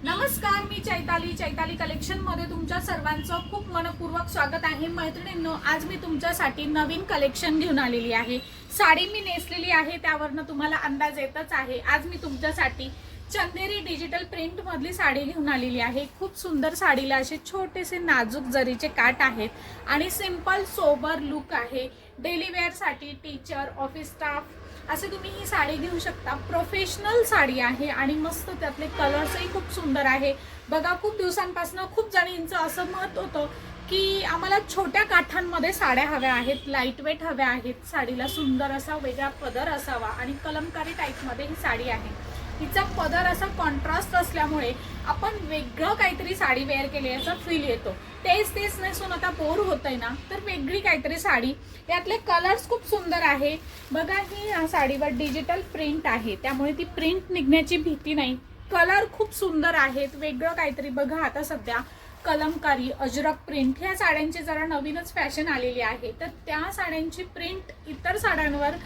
नमस्कार, मी चैताली कलेक्शन मध्ये तुमच्या सर्वांचं खूप मनपूर्वक स्वागत आहे। मैत्रिणींनो, आज मी तुमच्यासाठी नवीन कलेक्शन घेऊन आलेली आहे। साडी मी नेसलेली आहे, त्यावरनं तुम्हाला अंदाज येतच आहे। आज मी तुमच्यासाठी चंदेरी डिजिटल प्रिंट मधली साडी घेऊन आलेली आहे। खूप सुंदर साडीला असे छोटेसे नाजूक जरीचे काट आहेत आणि सिंपल सोबर लुक आहे। डेली वेअर साठी, टीचर, ऑफिस स्टाफ असे तुम्ही ही साडी घेऊ शकता। प्रोफेशनल साडी आहे आणि मस्त त्यातले कलर्सही खूप सुंदर आहे। बघा, खूप दिवसांपासून खूप जणींचं असं मत होतं की आम्हाला छोट्या काठांमध्ये साड्या हव्या आहेत, लाईट वेट हव्या आहेत, साडीला सुंदर असा वेगळा पदर असावा आणि कलमकारी टाईपमध्ये ही साडी आहे। हिचा पदर असा कॉन्ट्रास्ट असल्यामुळे आपण वेगळं काहीतरी साडी वेअर केली याचा फील येतो। तेच नेसून आता बोर होतंय ना, तर वेगळी काहीतरी साडी। यातले कलर्स खूप सुंदर आहे। बघा, ही साडीवर डिजिटल प्रिंट आहे, त्यामुळे ती प्रिंट निघण्याची भीती नाही। कलर खूप सुंदर आहेत, वेगळं काहीतरी। बघा, आता सध्या कलमकारी, अजरक प्रिंट ह्या साड्यांची जरा नवीनच फॅशन आलेली आहे, तर त्या साड्यांची प्रिंट इतर साड्यांवर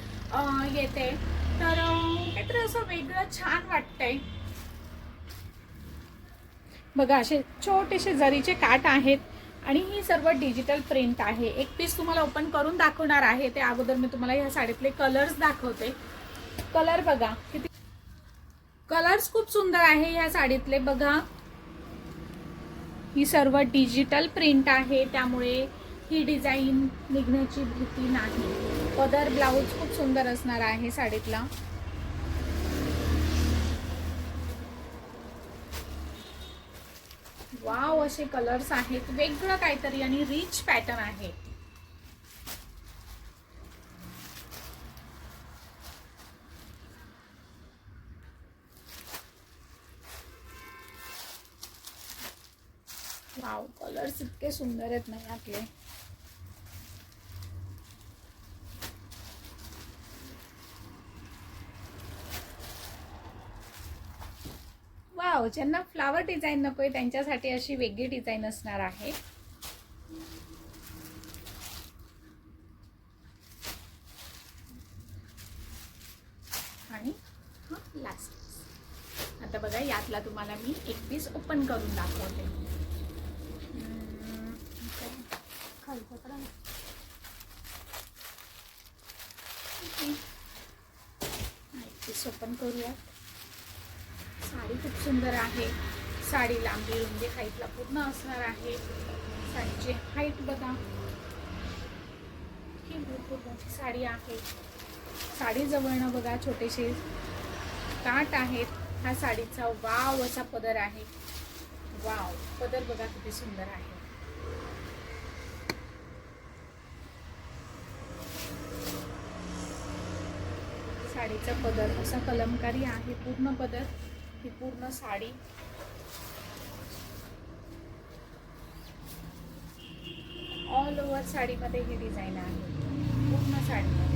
येते, तर काहीतरी असं वेगळं छान वाटतंय। बघा, असे छोटेसे जरीचे काट आहेत आणि ही सर्व डिजिटल प्रिंट आहे। एक पीस तुम्हाला ओपन करून दाखवणार आहे, ते अगोदर मी तुम्हाला ह्या साडीतले कलर्स दाखवते। कलर बघा, किती कलर्स खूप सुंदर आहे ह्या साडीतले। बघा, ही सर्व डिजिटल प्रिंट आहे, त्यामुळे ही डिझाईन निघण्याची भीती नाही। पदर, ब्लाउज खूप सुंदर असणार आहे साडीतला। वाव, असे कलर्स आहेत, वेगळं काहीतरी आणि रिच पॅटर्न आहे। वाव, कलर्स इतके सुंदर आहेत ना यातले। वाव, ज्यांना फ्लावर डिझाईन नकोय त्यांच्यासाठी अशी वेगळी डिझाईन असणार आहे। आणि लास्ट आता बघा, यातला तुम्हाला मी एक पीस ओपन करून दाखवते। एक पीस ओपन करूयात। साडी खूप सुंदर आहे। साडी लांबी रुंदी हाईटला पूर्ण असणार आहे। साडीची हाईट बघा, ही भरपूर मोठी साडी आहे। साडी जवळनं बघा, छोटेसे काट आहेत। हा साडीचा वाव असा पदर आहे। वाव, पदर बघा किती सुंदर आहे। साडीचा पदर असा कलमकारी आहे, पूर्ण पदर, ही पूर्ण साडी। ऑल ओव्हर साडीमध्ये ही डिझाईन आहे, पूर्ण साडीमध्ये।